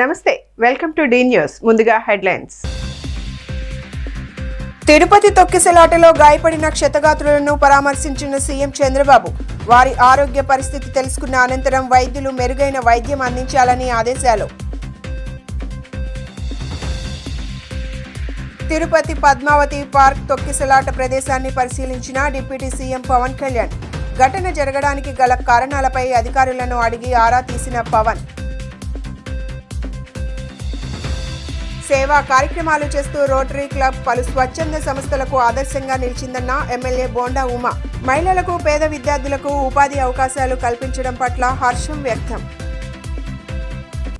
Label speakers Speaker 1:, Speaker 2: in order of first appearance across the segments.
Speaker 1: నమస్తే, welcome to D news. ముందుగా headlines.
Speaker 2: Tirupati తొక్కిసలాటలో గాయపడిన క్షతగాత్రులను పరామర్శించిన సీఎం చంద్రబాబు. వారి ఆరోగ్య పరిస్థితి తెలుసుకున్న అనంతరం వైద్యులు మెరుగైన వైద్యం అందించాలని ఆదేశాలు. తిరుపతి పద్మావతి పార్క్ తొక్కిసలాట ప్రదేశాన్ని పరిశీలించిన డిప్యూటీ సీఎం పవన్ కళ్యాణ్. ఘటన జరగడానికి గల కారణాలపై అధికారులను అడిగి ఆరా తీసిన పవన్. సేవా కార్యక్రమాలు చేస్తూ రోటరీ క్లబ్ పలు స్వచ్ఛంద సంస్థలకు ఆదర్శంగా నిలిచిందన్న ఎమ్మెల్యే బోండా ఉమా. మహిళలకు, పేద విద్యార్థులకు ఉపాధి అవకాశాలు కల్పించడం పట్ల హర్షం వ్యక్తం.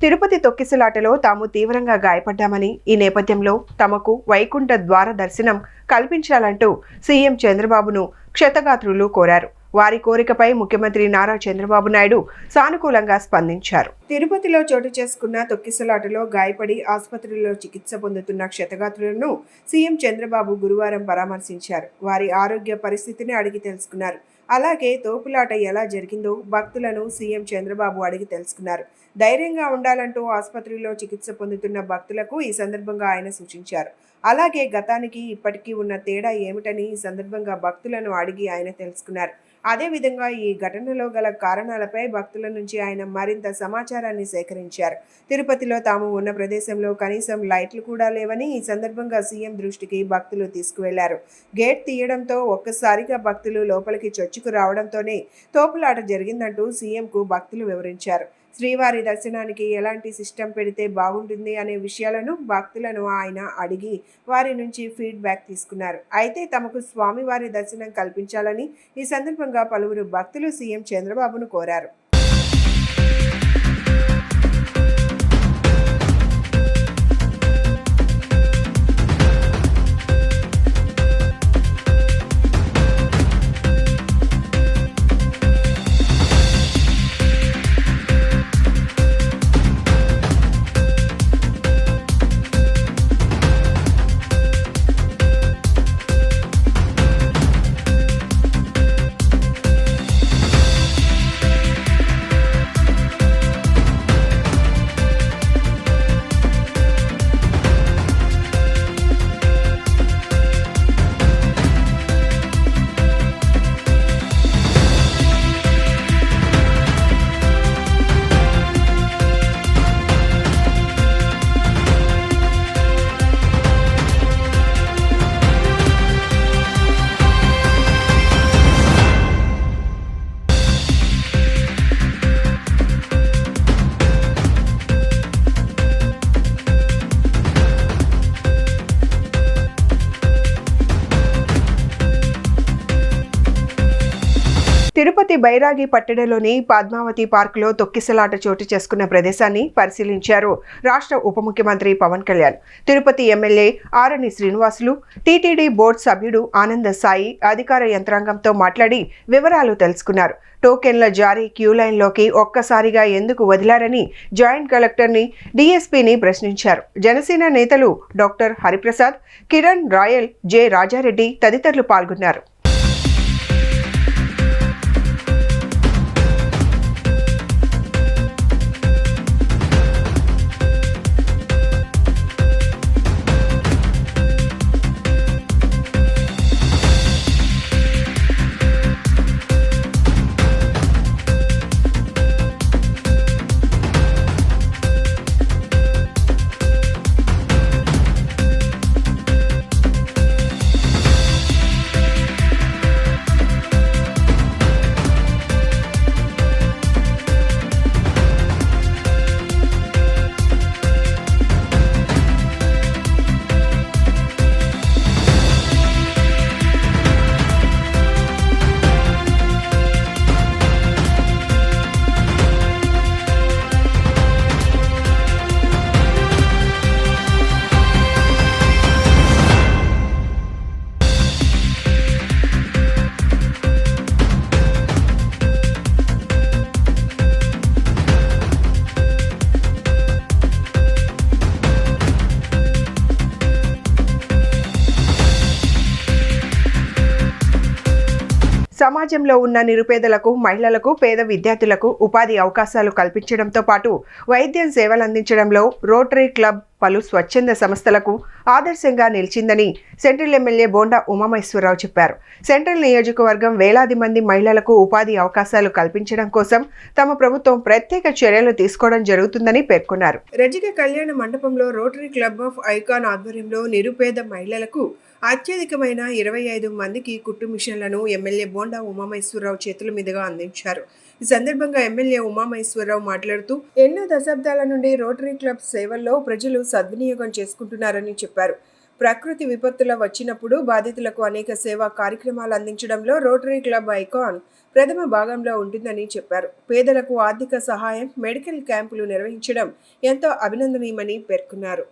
Speaker 1: తిరుపతి తొక్కిసలాటలో తాము తీవ్రంగా గాయపడ్డామని, ఈ నేపథ్యంలో తమకు వైకుంఠ ద్వార దర్శనం కల్పించాలంటూ సీఎం చంద్రబాబును క్షతగాత్రులు కోరారు. వారి కోరికపై ముఖ్యమంత్రి నారా చంద్రబాబు నాయుడు సానుకూలంగా స్పందించారు. తిరుపతిలో చోటు చేసుకున్న తొక్కిసలాటలో గాయపడి ఆసుపత్రిలో చికిత్స పొందుతున్న క్షతగాత్రులను సీఎం చంద్రబాబు గురువారం పరామర్శించారు. వారి ఆరోగ్య పరిస్థితిని అడిగి తెలుసుకున్నారు. అలాగే తోపులాట ఎలా జరిగిందో భక్తులను సీఎం చంద్రబాబు అడిగి తెలుసుకున్నారు. ధైర్యంగా ఉండాలంటూ ఆసుపత్రిలో చికిత్స పొందుతున్న భక్తులకు ఈ సందర్భంగా ఆయన సూచించారు. అలాగే గతానికి ఇప్పటికీ ఉన్న తేడా ఏమిటని ఈ సందర్భంగా భక్తులను అడిగి ఆయన తెలుసుకున్నారు. అదేవిధంగా ఈ ఘటనలో గల కారణాలపై భక్తుల నుంచి ఆయన మరింత సమాచారాన్ని సేకరించారు. తిరుపతిలో తాము ఉన్న ప్రదేశంలో కనీసం లైట్లు కూడా లేవని ఈ సందర్భంగా సీఎం దృష్టికి భక్తులు తీసుకువెళ్లారు. గేట్ తీయడంతో ఒక్కసారిగా భక్తులు లోపలికి చొచ్చుకు రావడంతోనే తోపులాట జరిగిందంటూ సీఎంకు భక్తులు వివరించారు. శ్రీవారి దర్శనానికి ఎలాంటి సిస్టమ్ పెడితే బాగుంటుంది అనే విషయాలను భక్తులను ఆయన అడిగి వారి నుంచి ఫీడ్బ్యాక్ తీసుకున్నారు. అయితే తమకు స్వామివారి దర్శనం కల్పించాలని ఈ సందర్భంగా పలువురు భక్తులు సీఎం చంద్రబాబును కోరారు. తిరుపతి బైరాగి పట్టణంలోని పద్మావతి పార్కులో తొక్కిసలాట చోటు చేసుకున్న ప్రదేశాన్ని పరిశీలించారు రాష్ట్ర ఉప ముఖ్యమంత్రి పవన్ కళ్యాణ్. తిరుపతి ఎమ్మెల్యే ఆరణి శ్రీనివాసులు, టీటీడీ బోర్డు సభ్యుడు ఆనంద సాయి అధికార యంత్రాంగంతో మాట్లాడి వివరాలు తెలుసుకున్నారు. టోకెన్ల జారీ క్యూ లైన్లోకి ఒక్కసారిగా ఎందుకు వదిలారని జాయింట్ కలెక్టర్ని, డీఎస్పీని ప్రశ్నించారు. జనసేన నేతలు doctor Hariprasad, Kiran royal, J Rajareddy తదితరులు పాల్గొన్నారు. సమాజంలో ఉన్న నిరుపేదలకు, మహిళలకు, పేద విద్యార్థులకు ఉపాధి అవకాశాలు కల్పించడంతో పాటు వైద్యం సేవలు అందించడంలో రోటరీ క్లబ్ పలు స్వచ్ఛంద సంస్థలకు ఆదర్శంగా నిలిచిందని సెంట్రల్ ఎమ్మెల్యే బోండా ఉమామహేశ్వరరావు చెప్పారు. సెంట్రల్ నియోజకవర్గం వేలాది మంది మహిళలకు ఉపాధి అవకాశాలు కల్పించడం కోసం తమ ప్రభుత్వం ప్రత్యేక చర్యలు తీసుకోవడం జరుగుతుందని పేర్కొన్నారు. రజిక కళ్యాణ మండపంలో రోటరీ క్లబ్ ఆఫ్ ఐకాన్ ఆధ్వర్యంలో నిరుపేద మహిళలకు అత్యధికమైన 25 మందికి కుట్టు మిషన్లను ఎమ్మెల్యే బోండా ఉమామహేశ్వరరావు చేతుల మీదుగా అందించారు. ఈ సందర్భంగా ఎమ్మెల్యే ఉమామహేశ్వరరావు మాట్లాడుతూ ఎన్నో దశాబ్దాల నుండి రోటరీ క్లబ్ సేవల్లో ప్రజలు సద్వినియోగం చేసుకుంటున్నారని చెప్పారు. ప్రకృతి విపత్తుల వచ్చినప్పుడు బాధితులకు అనేక సేవా కార్యక్రమాలు అందించడంలో రోటరీ క్లబ్ ఐకాన్ ప్రథమ భాగంలో ఉంటుందని చెప్పారు. పేదలకు ఆర్థిక సహాయం, మెడికల్ క్యాంపులు నిర్వహించడం ఎంతో అభినందనీయమని పేర్కొన్నారు.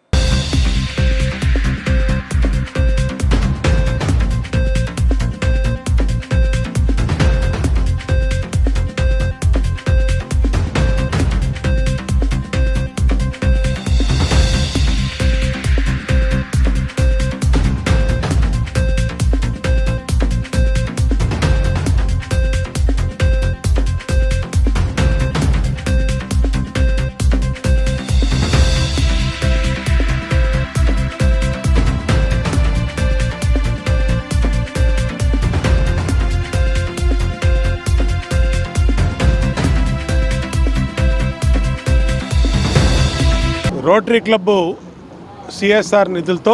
Speaker 3: రోటరీ క్లబ్బు సిఎస్ఆర్ నిధులతో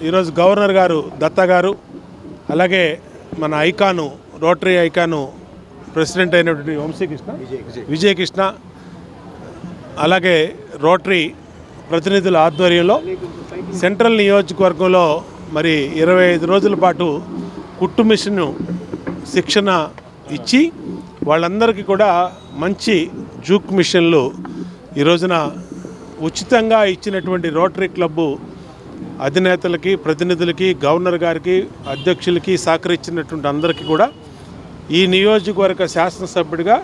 Speaker 3: ఈరోజు గవర్నర్ గారు దత్తా గారు, అలాగే మన ఐకాను రోటరీ ఐకాను ప్రెసిడెంట్ అయినటువంటి వంశీకృష్ణ విజయకృష్ణ, అలాగే రోటరీ ప్రతినిధుల ఆధ్వర్యంలో సెంట్రల్ నియోజకవర్గంలో మరి 25 రోజుల పాటు కుట్టు మిషన్ శిక్షణ ఇచ్చి వాళ్ళందరికీ కూడా మంచి జూక్ మిషన్లు ఈ రోజున ఉచితంగా ఇచ్చినటువంటి రోటరీ క్లబ్బు అధినేతలకి, ప్రతినిధులకి, గవర్నర్ గారికి, అధ్యక్షులకి సహకరించినటువంటి అందరికీ కూడా ఈ నియోజకవర్గ శాసనసభ్యుడిగా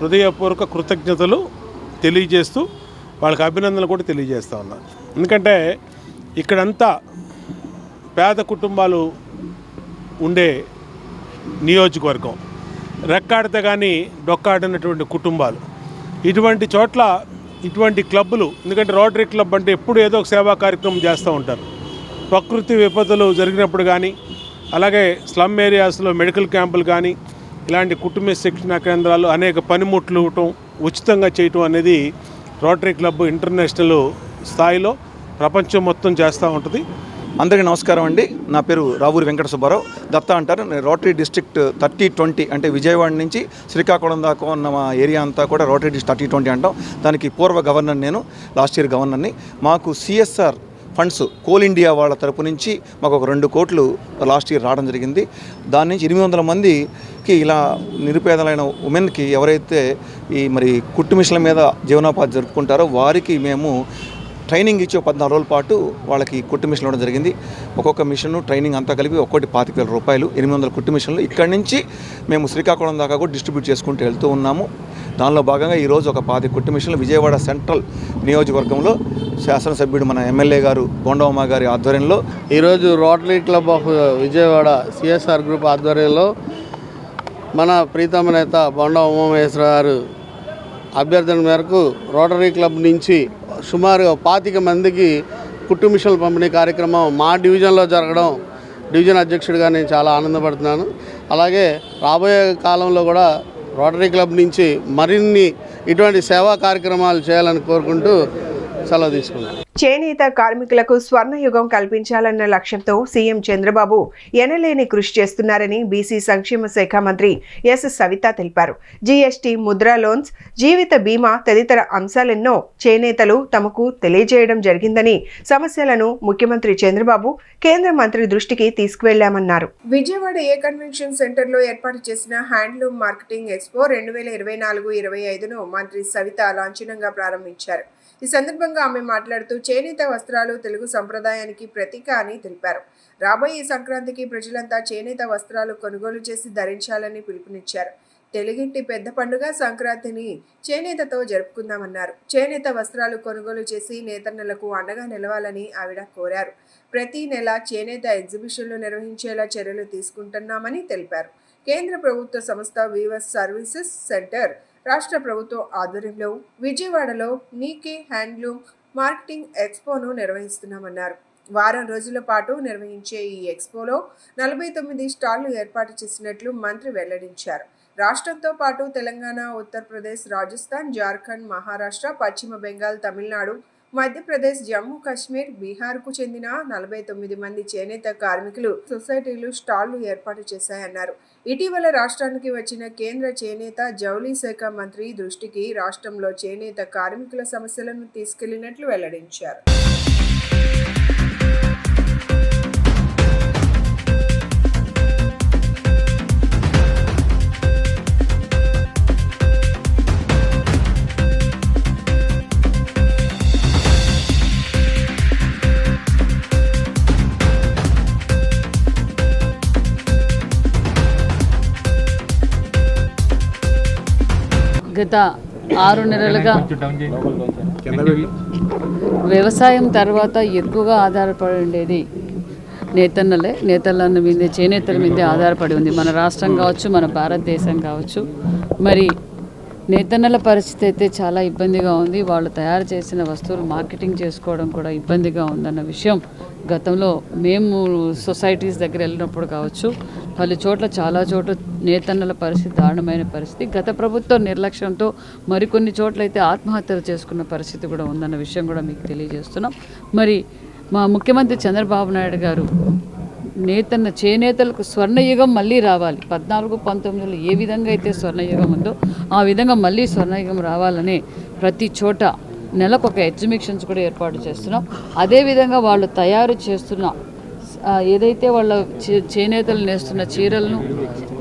Speaker 3: హృదయపూర్వక కృతజ్ఞతలు తెలియజేస్తూ వాళ్ళకి అభినందనలు కూడా తెలియజేస్తూ ఉన్నాను. ఎందుకంటే ఇక్కడంతా పేద కుటుంబాలు ఉండే నియోజకవర్గం, రెక్కాడితే కానీ డొక్కాడినటువంటి కుటుంబాలు. ఇటువంటి చోట్ల ఇటువంటి క్లబ్బులు, ఎందుకంటే రోటరీ క్లబ్ అంటే ఎప్పుడు ఏదో ఒక సేవా కార్యక్రమం చేస్తూ ఉంటారు. ప్రకృతి విపత్తులు జరిగినప్పుడు కానీ, అలాగే స్లమ్ ఏరియాస్లో మెడికల్ క్యాంపులు కానీ, ఇలాంటి కుటుంబ శిక్షణ కేంద్రాలు, అనేక పనిముట్లు ఇవ్వటం, ఉచితంగా చేయటం అనేది రోటరీ క్లబ్ ఇంటర్నేషనల్ స్థాయిలో ప్రపంచం మొత్తం చేస్తూ ఉంటుంది.
Speaker 4: అందరికీ నమస్కారం అండి. నా పేరు రావూరి వెంకట సుబ్బారావు, దత్తా అంటారు. నేను రోటరీ డిస్ట్రిక్ట్ 30-20 అంటే విజయవాడ నుంచి శ్రీకాకుళం దాకా ఉన్న మా ఏరియా అంతా కూడా రోటరీ డిస్ట్రిక్ట్ 30-20 అంటాం. దానికి పూర్వ గవర్నర్ నేను, లాస్ట్ ఇయర్ గవర్నర్ని. మాకు సిఎస్ఆర్ ఫండ్స్ కోల్ ఇండియా వాళ్ళ తరపు నుంచి మాకు ఒక 2 కోట్లు లాస్ట్ ఇయర్ రావడం జరిగింది. దాని నుంచి 800 మందికి ఇలా నిరుపేదలైన ఉమెన్కి ఎవరైతే ఈ మరి కుట్టు మిషన్ల మీద జీవనోపాధి జరుపుకుంటారో వారికి మేము ట్రైనింగ్ ఇచ్చి 14 రోజుల పాటు వాళ్ళకి కుట్టు మిషన్లు ఇవ్వడం జరిగింది. ఒక్కొక్క మిషన్ ట్రైనింగ్ అంతా కలిపి ఒక్కోటి 25,000 రూపాయలు, 800 కుట్టు మిషన్లు ఇక్కడి నుంచి మేము శ్రీకాకుళం దాకా కూడా డిస్ట్రిబ్యూట్ చేసుకుంటూ వెళ్తూ ఉన్నాము. దానిలో భాగంగా ఈరోజు ఒక 10 కుట్టు మిషన్లు విజయవాడ సెంట్రల్ నియోజకవర్గంలో శాసనసభ్యుడు మన ఎమ్మెల్యే గారు బోండా ఉమా గారి ఆధ్వర్యంలో
Speaker 5: ఈరోజు rotary club of Vijayawada CSR group ఆధ్వర్యంలో మన ప్రీతమ నేత బోండా ఉమామహేశ్వర గారు అభ్యర్థన మేరకు రోటరీ క్లబ్ నుంచి సుమారు 25 మందికి కుట్టు మిషన్ల పంపిణీ కార్యక్రమం మా డివిజన్లో జరగడం, డివిజన్ అధ్యక్షుడిగా నేను చాలా ఆనందపడుతున్నాను. అలాగే రాబోయే కాలంలో కూడా రోటరీ క్లబ్ నుంచి మరిన్ని ఇటువంటి సేవా కార్యక్రమాలు చేయాలని కోరుకుంటూ సెలవు తీసుకున్నాను.
Speaker 1: చేనేత కార్మికులకు స్వర్ణయుగం కల్పించాలన్న లక్ష్యంతో సీఎం చంద్రబాబు ఎనలేని కృషి చేస్తున్నారని బీసీ సంక్షేమ శాఖ మంత్రి ఎస్ సవిత తెలిపారు. జీఎస్టీ, ముద్రా లోన్స్, జీవిత బీమా తదితర అంశాలెన్నో చేనేతలు తమకు తెలియజేయడం జరిగిందని, సమస్యలను ముఖ్యమంత్రి చంద్రబాబు కేంద్ర మంత్రి దృష్టికి తీసుకువెళ్లామన్నారు. విజయవాడ ఏ కన్వెన్షన్ సెంటర్లో ఏర్పాటు చేసిన హ్యాండ్లూమ్ మార్కెటింగ్ ఎక్స్పో 2024-25ను మంత్రి సవిత లాంఛనంగా ప్రారంభించారు. ఈ సందర్భంగా ఆమె మాట్లాడుతూ చేనేత వస్త్రాలు తెలుగు సంప్రదాయానికి ప్రతీక అని తెలిపారు. రాబోయే సంక్రాంతికి ప్రజలంతా చేనేత వస్త్రాలు కొనుగోలు చేసి ధరించాలని పిలుపునిచ్చారు. తెలుగింటి పెద్ద పండుగ సంక్రాంతిని చేనేతతో జరుపుకుందామన్నారు. చేనేత వస్త్రాలు కొనుగోలు చేసి నేతన్నలకు అండగా నిలవాలని ఆవిడ కోరారు. ప్రతి నెల చేనేత ఎగ్జిబిషన్లు నిర్వహించేలా చర్యలు తీసుకుంటున్నామని తెలిపారు.
Speaker 2: కేంద్ర ప్రభుత్వ సంస్థ వీవర్స్ సర్వీసెస్ సెంటర్ రాష్ట్ర ప్రభుత్వం ఆధ్వర్యంలో విజయవాడలో నీకే హ్యాండ్లూమ్ మార్కెటింగ్ ఎక్స్పోను నిర్వహిస్తున్నామన్నారు. వారం రోజుల పాటు నిర్వహించే ఈ ఎక్స్పోలో 49 స్టాళ్లు ఏర్పాటు చేసినట్లు మంత్రి వెల్లడించారు. రాష్ట్రంతో పాటు తెలంగాణ, ఉత్తరప్రదేశ్, రాజస్థాన్, జార్ఖండ్, మహారాష్ట్ర, పశ్చిమ బెంగాల్, తమిళనాడు, మధ్యప్రదేశ్, జమ్మూ కాశ్మీర్, బీహార్కు చెందిన 49 మంది చేనేత కార్మికులు సొసైటీలు స్టాళ్లు ఏర్పాటు చేశాయన్నారు. ఇటీవల రాష్ట్రానికి వచ్చిన కేంద్ర చేనేత జౌళి శాఖ మంత్రి దృష్టికి రాష్ట్రంలో చేనేత కార్మికుల సమస్యలను తీసుకెళ్లినట్లు వెల్లడించారు.
Speaker 6: గత 6 నెలలుగా వ్యవసాయం తర్వాత ఎక్కువగా ఆధారపడి ఉండేది నేతల మీదే, చేనేతల మీదే ఆధారపడి ఉంది మన రాష్ట్రం కావచ్చు, మన భారతదేశం కావచ్చు. మరి నేతన్నల పరిస్థితి అయితే చాలా ఇబ్బందిగా ఉంది. వాళ్ళు తయారు చేసిన వస్తువులు మార్కెటింగ్ చేసుకోవడం కూడా ఇబ్బందిగా ఉందన్న విషయం గతంలో మేము సొసైటీస్ దగ్గర వెళ్ళినప్పుడు కావచ్చు, పలు చోట్ల చాలా చోట్ల నేతన్నల పరిస్థితి దారుణమైన పరిస్థితి. గత ప్రభుత్వ నిర్లక్ష్యంతో మరికొన్ని చోట్ల అయితే ఆత్మహత్యలు చేసుకున్న పరిస్థితి కూడా ఉందన్న విషయం కూడా మీకు తెలియజేస్తున్నాం. మరి మా ముఖ్యమంత్రి చంద్రబాబు నాయుడు గారు చేనేతలకు స్వర్ణయుగం మళ్ళీ రావాలి. 14-19లో ఏ విధంగా అయితే స్వర్ణయుగం ఉందో ఆ విధంగా మళ్ళీ స్వర్ణయుగం రావాలని ప్రతి చోట నెలకు ఒక ఎగ్జిబిషన్స్ కూడా ఏర్పాటు చేస్తున్నాం. అదేవిధంగా వాళ్ళు తయారు చేస్తున్న ఏదైతే వాళ్ళ చేనేతలు నేస్తున్న చీరలను,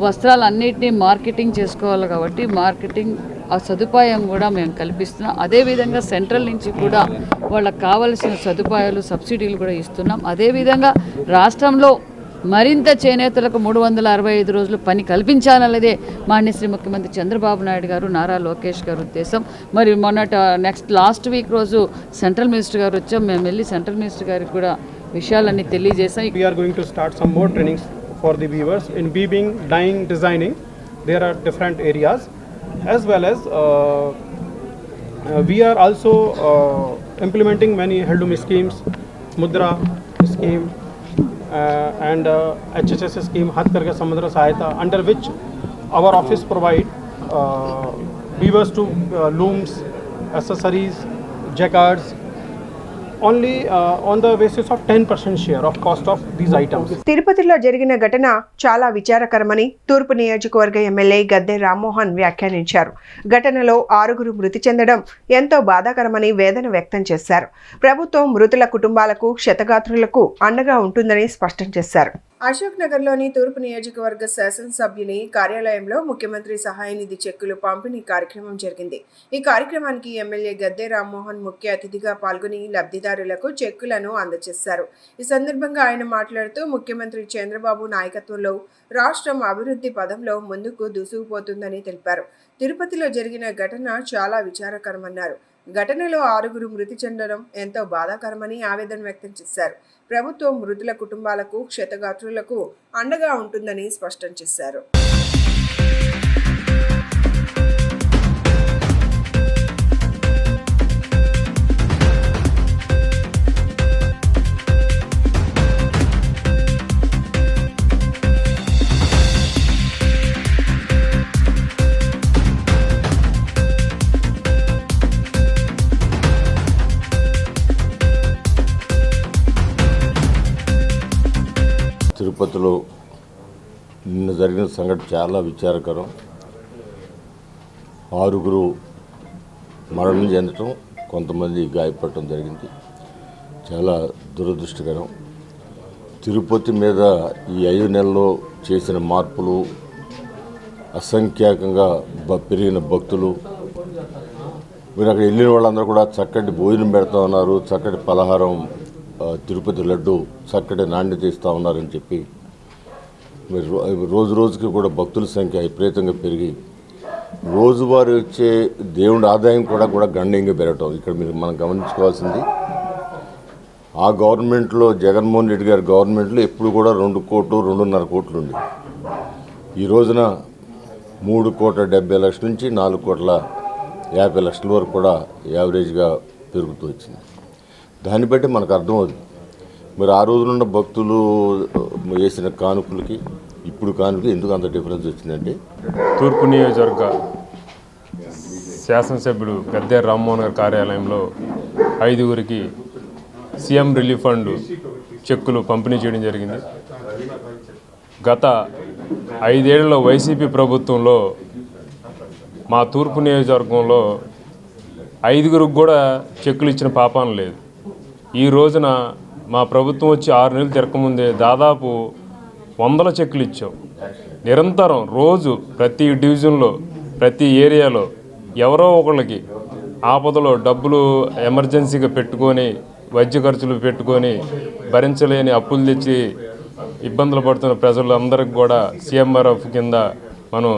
Speaker 6: వస్త్రాలన్నింటినీ మార్కెటింగ్ చేసుకోవాలి కాబట్టి మార్కెటింగ్ ఆ సదుపాయం కూడా మేము కల్పిస్తున్నాం. అదేవిధంగా సెంట్రల్ నుంచి కూడా వాళ్ళకు కావలసిన సదుపాయాలు, సబ్సిడీలు కూడా ఇస్తున్నాం. అదేవిధంగా రాష్ట్రంలో మరింత చేనేతలకు 365 రోజులు పని కల్పించాలన్నదే మాన్యశ్రీ ముఖ్యమంత్రి చంద్రబాబు నాయుడు గారు, నారా లోకేష్ గారు ఉద్దేశం. మరి లాస్ట్ వీక్ రోజు సెంట్రల్ మినిస్టర్ గారు వచ్చాం. మేము వెళ్ళి సెంట్రల్ మినిస్టర్ గారికి కూడా విషయాలన్నీ తెలియజేసాం.
Speaker 7: We are going to start some more trainings for the weavers in weaving, dyeing, designing. There are different areas, as well as we are also implementing many handloom schemes, Mudra scheme and HSS scheme, Hathkarga Samudra Sahayata, under which our office provide weavers to looms, accessories, jacquards, only on the basis of 10% share of cost of these items.
Speaker 1: తిరుపతిలో జరిగిన ఘటన చాలా విచారకరమని తూర్పు నియోజకవర్గ MLA Gadde Rammohan వ్యాఖ్యానించారు. ఘటనలో 6 మృతి చెందడం ఎంతో బాధాకరమని వేదన వ్యక్తం చేశారు. ప్రభుత్వం మృతుల కుటుంబాలకు, క్షతగాత్రులకు అండగా ఉంటుందని స్పష్టం చేశారు.
Speaker 2: అశోక్ నగర్లోని తూర్పు నియోజకవర్గ శాసనసభ్యుని కార్యాలయంలో ముఖ్యమంత్రి సహాయ నిధి చెక్కులు పంపిణీ కార్యక్రమం జరిగింది. ఈ కార్యక్రమానికి ఎమ్మెల్యే గద్దె రామ్మోహన్ ముఖ్య అతిథిగా పాల్గొని లబ్ధిదారులకు చెక్కులను అందజేశారు. ఈ సందర్భంగా ఆయన మాట్లాడుతూ ముఖ్యమంత్రి చంద్రబాబు నాయకత్వంలో రాష్ట్రం అభివృద్ధి పదంలో ముందుకు దూసుకుపోతుందని తెలిపారు. తిరుపతిలో జరిగిన ఘటన చాలా విచారకరమన్నారు. ఘటనలో 6 మృతి చెందడం ఎంతో బాధాకరమని ఆవేదన వ్యక్తం చేశారు. ప్రభుత్వం మృతుల కుటుంబాలకు, క్షతగాత్రులకు అండగా ఉంటుందని స్పష్టం చేశారు.
Speaker 8: తిరుపతిలో నిన్న జరిగిన సంఘటన చాలా విచారకరం. 6 మరణం చెందటం, కొంతమంది గాయపడటం జరిగింది. చాలా దురదృష్టకరం. తిరుపతి మీద ఈ 5 నెలల్లో చేసిన మార్పులు, అసంఖ్యాకంగా పెరిగిన భక్తులు, మీరు అక్కడ వెళ్ళిన వాళ్ళందరూ కూడా చక్కటి భోజనం పెడతా ఉన్నారు, చక్కటి పలహారం, తిరుపతి లడ్డు చక్కటి నాణ్యత ఇస్తూ ఉన్నారని చెప్పి రోజు రోజుకి కూడా భక్తుల సంఖ్య విపరీతంగా పెరిగి రోజువారీ వచ్చే దేవుడి ఆదాయం కూడా గణనీయంగా పెరగటం ఇక్కడ మనం గమనించుకోవాల్సింది. ఆ గవర్నమెంట్లో, జగన్మోహన్ రెడ్డి గారి గవర్నమెంట్లో ఎప్పుడు కూడా 2 కోట్లు, 2.5 కోట్లు ఉంది. ఈ రోజున 3,70,00,000 నుంచి 4,50,00,000 వరకు కూడా యావరేజ్గా పెరుగుతూ వచ్చింది. దాన్ని బట్టి మనకు అర్థమవుతుంది మరి ఆ రోజునున్న భక్తులు వేసిన కానుకలకి ఇప్పుడు కానుకలు ఎందుకు అంత డిఫరెన్స్ వచ్చిందంటే
Speaker 9: తూర్పు నియోజకవర్గ శాసనసభ్యుడు గద్దేర్ రామ్మోహన్ గారి కార్యాలయంలో 5గురికి సీఎం రిలీఫ్ ఫండ్ చెక్కులు పంపిణీ చేయడం జరిగింది. గత 5 ఏళ్లలో వైసీపీ ప్రభుత్వంలో మా తూర్పు నియోజకవర్గంలో 5గురికి కూడా చెక్కులు ఇచ్చిన పాపాన లేదు. ఈ రోజున మా ప్రభుత్వం వచ్చి 6 నెలలు తిరగకముందే దాదాపు 100 చెక్కులు ఇచ్చాం. నిరంతరం రోజు ప్రతి డివిజన్లో ప్రతి ఏరియాలో ఎవరో ఒకళ్ళకి ఆపదలో డబ్బులు ఎమర్జెన్సీగా పెట్టుకొని వైద్య ఖర్చులు పెట్టుకొని భరించలేని అప్పులు తెచ్చి ఇబ్బందులు పడుతున్న ప్రజలందరికీ కూడా సీఎంఆర్ఎఫ్ కింద మనం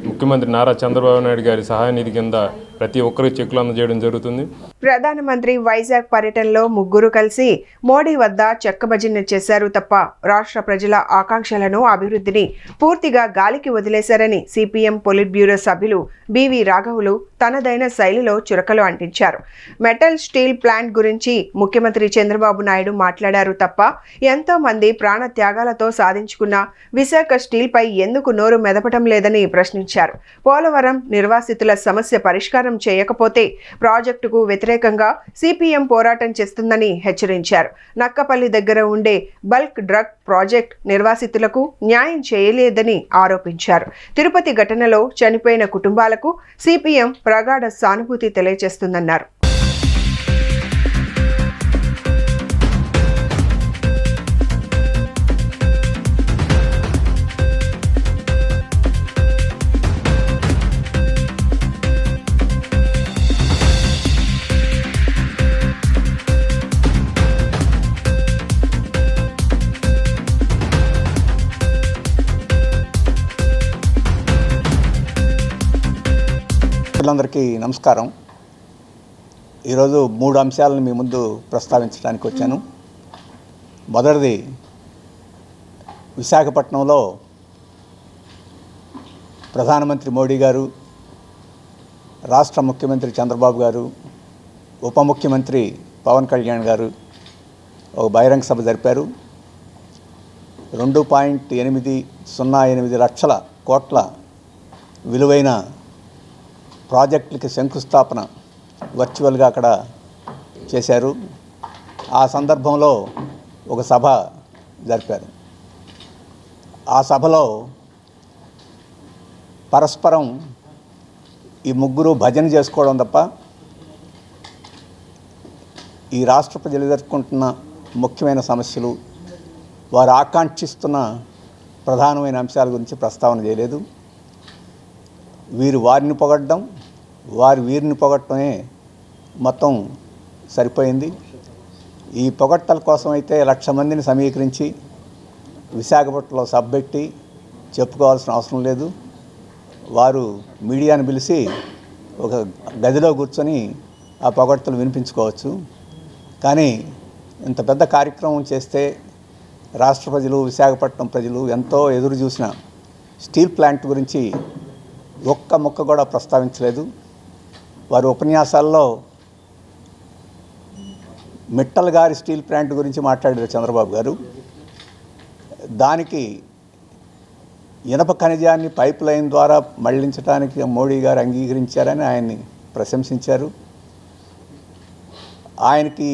Speaker 9: ముఖ్యమంత్రి నారా చంద్రబాబు నాయుడు గారి సహాయ నిధి కింద ప్రతి ఒక్కరికి చెక్కులు అందజేయడం జరుగుతుంది.
Speaker 1: ప్రధానమంత్రి వైజాగ్ పర్యటనలో ముగ్గురు కలిసి మోడీ వద్ద చెక్కభజన చేశారు తప్ప రాష్ట్ర ప్రజల ఆకాంక్షలను అభివృద్ధిని పూర్తిగా గాలికి వదిలేశారని సిపిఎం పొలిట్ బ్యూరో సభ్యులు బివి రాఘవులు తనదైన శైలిలో చురకలు అంటించారు. మెటల్ స్టీల్ ప్లాంట్ గురించి ముఖ్యమంత్రి చంద్రబాబు నాయుడు మాట్లాడారు తప్ప ఎంతో మంది ప్రాణ త్యాగాలతో సాధించుకున్న విశాఖ స్టీల్ పై ఎందుకు నోరు మెదపటం లేదని ప్రశ్నించారు. పోలవరం నిర్వాసితుల సమస్య పరిష్కారం చేయకపోతే ప్రాజెక్టుకు వ్యతిరేకంగా సిపిఎం పోరాటం చేస్తుందని హెచ్చరించారు. నక్కపల్లి దగ్గర ఉండే బల్క్ డ్రగ్ ప్రాజెక్ట్ నిర్వాసితులకు న్యాయం చేయలేదని ఆరోపించారు. తిరుపతి ఘటనలో చనిపోయిన కుటుంబాలకు సిపిఎం ప్రగాఢ సానుభూతి తెలియజేస్తుందన్నారు.
Speaker 10: అందరికీ నమస్కారం. ఈరోజు 3 అంశాలను మీ ముందు ప్రస్తావించడానికి వచ్చాను. మొదటిది, విశాఖపట్నంలో ప్రధానమంత్రి మోడీ గారు, రాష్ట్ర ముఖ్యమంత్రి చంద్రబాబు గారు, ఉప ముఖ్యమంత్రి పవన్ కళ్యాణ్ గారు ఒక బహిరంగ సభ జరిపారు. 2.808 లక్షల కోట్ల విలువైన ప్రాజెక్టులకి శంకుస్థాపన వర్చువల్గా అక్కడ చేశారు. ఆ సందర్భంలో ఒక సభ జరిపారు. ఆ సభలో పరస్పరం ఈ ముగ్గురు భజన చేసుకోవడం తప్ప ఈ రాష్ట్ర ప్రజలు ఎదుర్కొంటున్న ముఖ్యమైన సమస్యలు, వారు ఆకాంక్షిస్తున్న ప్రధానమైన అంశాల గురించి ప్రస్తావన చేయలేదు. వీరు వారిని పొగడడం, వారు వీరిని పొగడటమే మొత్తం సరిపోయింది. ఈ పొగట్టల కోసం అయితే 1,00,000 మందిని సమీకరించి విశాఖపట్నంలో సభ పెట్టి చెప్పుకోవాల్సిన అవసరం లేదు. వారు మీడియాను పిలిచి ఒక గదిలో కూర్చొని ఆ పొగడ్తలు వినిపించుకోవచ్చు. కానీ ఇంత పెద్ద కార్యక్రమం చేస్తే రాష్ట్ర ప్రజలు, విశాఖపట్నం ప్రజలు ఎంతో ఎదురు చూసిన స్టీల్ ప్లాంట్ గురించి ఒక్క ముక్క కూడా ప్రస్తావించలేదు. వారి ఉపన్యాసాల్లో మిట్టల్ గారి స్టీల్ ప్లాంట్ గురించి మాట్లాడారు చంద్రబాబు గారు. దానికి ఇనప ఖనిజాన్ని పైప్ లైన్ ద్వారా మళ్లించడానికి మోడీ గారు అంగీకరించారని ఆయన్ని ప్రశంసించారు. ఆయనకి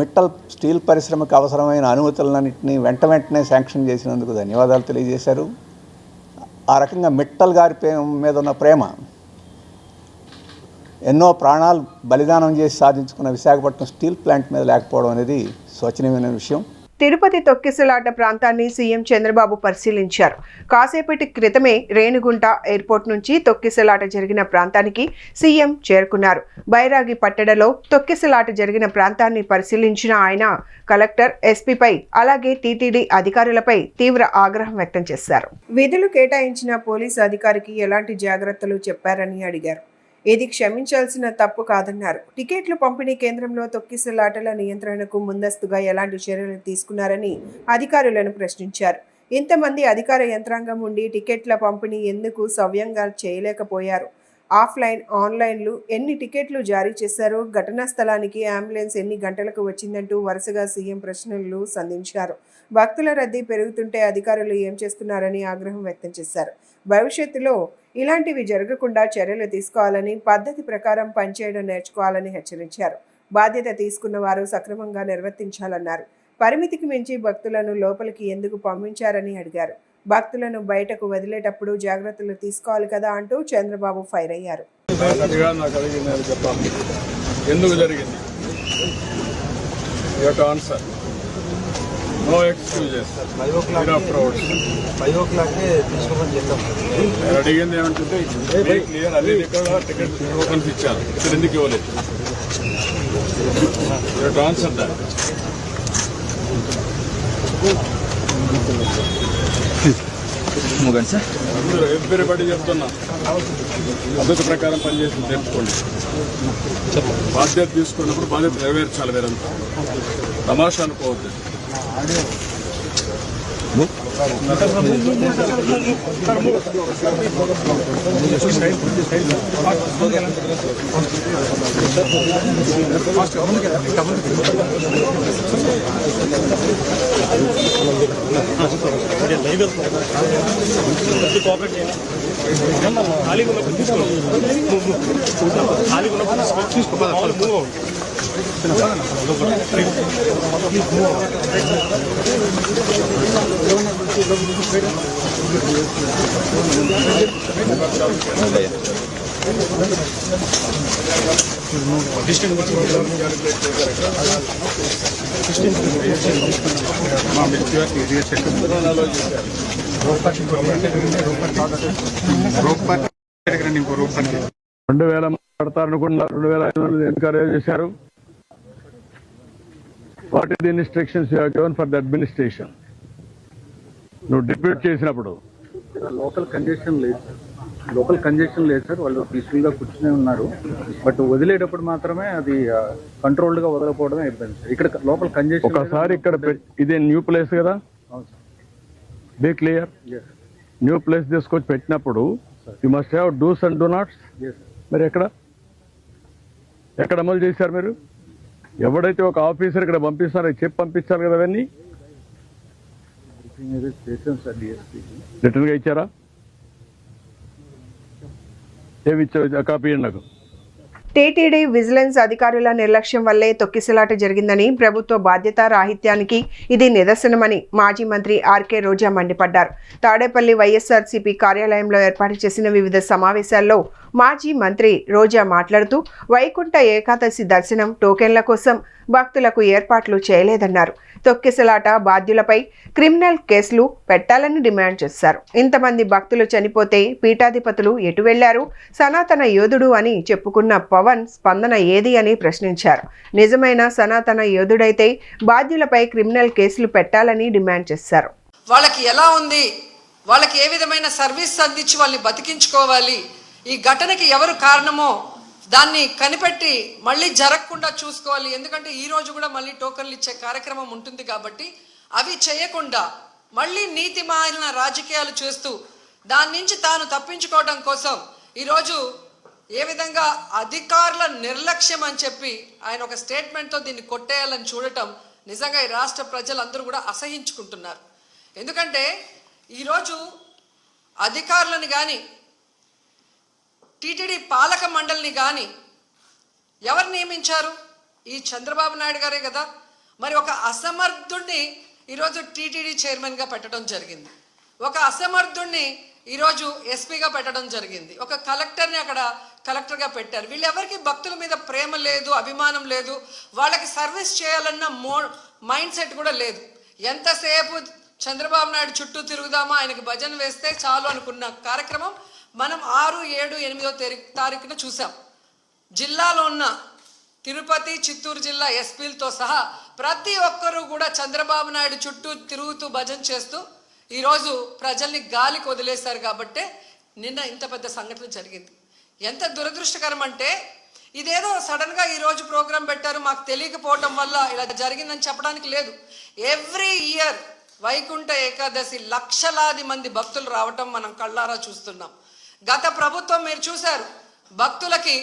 Speaker 10: మిట్టల్ స్టీల్ పరిశ్రమకు అవసరమైన అనుమతులన్నింటినీ వెంటనే శాంక్షన్ చేసినందుకు ధన్యవాదాలు తెలియజేశారు. ఆ రకంగా మిట్టల్ గారి మీద ఉన్న ప్రేమ, ఎన్నో ప్రాణాలు బలిదానం చేసి సాధించుకున్న విశాఖపట్నం స్టీల్ ప్లాంట్ మీద లేకపోవడం అనేది శోచనీయమైన విషయం.
Speaker 1: తిరుపతి తొక్కిసలాట ప్రాంతాన్ని సీఎం చంద్రబాబు పరిశీలించారు. కాసేపటి క్రితమే రేణిగుంట ఎయిర్పోర్ట్ నుంచి తొక్కిసలాట జరిగిన ప్రాంతానికి సీఎం చేరుకున్నారు. బైరాగి పట్టణంలో తొక్కిసలాట జరిగిన ప్రాంతాన్ని పరిశీలించిన ఆయన కలెక్టర్, ఎస్పీపై అలాగే టీటీడీ అధికారులపై తీవ్ర ఆగ్రహం వ్యక్తం చేశారు. విధులు కేటాయించిన పోలీసు అధికారికి ఎలాంటి జాగ్రత్తలు చెప్పారని అడిగారు. ఇది క్షమించాల్సిన తప్పు కాదన్నారు. టికెట్లు పంపిణీ కేంద్రంలో తొక్కిసలాటల నియంత్రణకు ముందస్తుగా ఎలాంటి చర్యలు తీసుకున్నారని అధికారులను ప్రశ్నించారు.
Speaker 2: ఇంతమంది అధికార యంత్రాంగం ఉండి టికెట్ల పంపిణీ ఎందుకు సవ్యంగా చేయలేకపోయారు? ఆఫ్లైన్, ఆన్లైన్లు ఎన్ని టికెట్లు జారీ చేశారు? ఘటనా స్థలానికి అంబులెన్స్ ఎన్ని గంటలకు వచ్చిందంటూ వరుసగా సీఎం ప్రశ్నలు సంధించారు. భక్తుల రద్దీ పెరుగుతుంటే అధికారులు ఏం చేస్తున్నారని ఆగ్రహం వ్యక్తం చేశారు. భవిష్యత్తులో ఇలాంటివి జరగకుండా చర్యలు తీసుకోవాలని, పద్ధతి ప్రకారం పనిచేయడం నేర్చుకోవాలని హెచ్చరించారు. బాధ్యత తీసుకున్న వారు సక్రమంగా నిర్వర్తించాలన్నారు. పరిమితికి మించి భక్తులను లోపలికి ఎందుకు పంపించారని అడిగారు. భక్తులను బయటకు వదిలేటప్పుడు జాగ్రత్తలు తీసుకోవాలి కదా అంటూ చంద్రబాబు ఫైర్ అయ్యారు.
Speaker 11: ఎందుకు జరిగింది? No excuses. 5 o'clock నేను అడిగింది ఏమంటుంటే క్లియర్ అన్ని ఇక్కడ టికెట్ టోకన్స్ ఇచ్చాను, ఇక్కడ ఎందుకు ఇవ్వలేదు? Answer that. ఎవ్రీబడి చెప్తున్నా, పద్ధతి ప్రకారం పనిచేసి నేర్చుకోండి. బాధ్యత తీసుకున్నప్పుడు బాధ్యత నెరవేర్చాలి. వేరంతా తమాషా అనుకోవద్దు.
Speaker 12: మాట్లాడతారనుకున్నా 2,500 ఎన్కరేజ్ చేశారు. What is the instructions you have given for the administration? నువ్వు డిప్యూట్ చేసినప్పుడు
Speaker 13: లోకల్ కంజెషన్ లేదు సార్. వాళ్ళు పీస్ఫుల్ గా కూర్చునే ఉన్నారు. బట్ వదిలేటప్పుడు మాత్రమే అది కంట్రోల్డ్ గా వదలకపోవడమే ఇబ్బంది సార్. ఇక్కడ లోకల్ కంజెషన్
Speaker 12: ఒకసారి ఇక్కడ ఇదే న్యూ ప్లేస్ కదా, బీ క్లియర్. న్యూ ప్లేస్ తీసుకొచ్చి పెట్టినప్పుడు you must have dos and do nots. మరి ఎక్కడ అమలు చేశారు మీరు? ఎవడైతే ఒక ఆఫీసర్ ఇక్కడ పంపిస్తారో చెప్పి పంపించాలి కదా. అవన్నీ రిటర్న్ గా ఇచ్చారా? ఏమి ఇచ్చారు? కాపీ ఇవ్వండి నాకు.
Speaker 1: టీటీడీ విజిలెన్స్ అధికారుల నిర్లక్ష్యం వల్లే తొక్కిసలాట జరిగిందని, ప్రభుత్వ బాధ్యత రాహిత్యానికి ఇది నిదర్శనమని మాజీ మంత్రి ఆర్కే రోజా మండిపడ్డారు. తాడేపల్లి వైఎస్ఆర్సీపీ కార్యాలయంలో ఏర్పాటు చేసిన వివిధ సమావేశాల్లో మాజీ మంత్రి రోజా మాట్లాడుతూ వైకుంఠ ఏకాదశి దర్శనం టోకెన్ల కోసం భక్తులకు ఏర్పాట్లు చేయలేదన్నారు. తొక్కిసలాట బాధ్యులపై క్రిమినల్ కేసులు పెట్టాలని డిమాండ్ చేశారు. ఇంతమంది భక్తులు చనిపోతే పీఠాధిపతులు ఎటు వెళ్లారు? సనాతన యోధుడు అని చెప్పుకున్న పవన్ స్పందన ఏది అని ప్రశ్నించారు. నిజమైన సనాతన యోధుడైతే బాధ్యులపై క్రిమినల్ కేసులు పెట్టాలని డిమాండ్ చేశారు.
Speaker 14: వాళ్ళకి ఎలా ఉంది, వాళ్ళకి ఏ విధమైన సర్వీస్ అందించి వాళ్ళని బతికించుకోవాలి, ఈ ఘటనకి ఎవరు కారణమో దాన్ని కనిపెట్టి మళ్ళీ జరగకుండా చూసుకోవాలి. ఎందుకంటే ఈ రోజు కూడా మళ్ళీ టోకన్లు ఇచ్చే కార్యక్రమం ఉంటుంది కాబట్టి అవి చేయకుండా మళ్ళీ నీతిమాలిన రాజకీయాలు చేస్తూ దాని నుంచి తాను తప్పించుకోవడం కోసం ఈరోజు ఏ విధంగా అధికారుల నిర్లక్ష్యం అని చెప్పి ఆయన ఒక స్టేట్మెంట్తో దీన్ని కొట్టేయాలని చూడటం నిజంగా ఈ రాష్ట్ర ప్రజలందరూ కూడా అసహించుకుంటున్నారు. ఎందుకంటే ఈరోజు అధికారులను కానీ టీటీడీ పాలక మండలిని కానీ ఎవరు నియమించారు? ఈ చంద్రబాబు నాయుడు గారే కదా. మరి ఒక అసమర్థుడిని ఈరోజు టీటీడీ చైర్మన్గా పెట్టడం జరిగింది, ఒక అసమర్థుడిని ఈరోజు ఎస్పీగా పెట్టడం జరిగింది, ఒక కలెక్టర్ని అక్కడ కలెక్టర్గా పెట్టారు. వీళ్ళెవరికి భక్తుల మీద ప్రేమ లేదు, అభిమానం లేదు, వాళ్ళకి సర్వీస్ చేయాలన్న మైండ్ సెట్ కూడా లేదు. ఎంతసేపు చంద్రబాబు నాయుడు చుట్టూ తిరుగుదామా, ఆయనకి భజన వేస్తే చాలు అనుకున్న కార్యక్రమం మనం 6, 7, 8వ తారీఖున చూసాం. జిల్లాలో ఉన్న తిరుపతి, చిత్తూరు జిల్లా ఎస్పీలతో సహా ప్రతి ఒక్కరూ కూడా చంద్రబాబు నాయుడు చుట్టూ తిరుగుతూ భజన చేస్తూ ఈరోజు ప్రజల్ని గాలికి వదిలేశారు. కాబట్టే నిన్న ఇంత పెద్ద సంఘటన జరిగింది. ఎంత దురదృష్టకరం అంటే ఇదేదో సడన్గా ఈరోజు ప్రోగ్రాం పెట్టారు, మాకు తెలియకపోవడం వల్ల ఇలా జరిగిందని చెప్పడానికి లేదు. ఎవ్రీ ఇయర్ వైకుంఠ ఏకాదశి లక్షలాది మంది భక్తులు రావటం మనం కళ్ళారా చూస్తున్నాం. గత ప్రభుత్వం మీరు చూశారు, భక్తులకి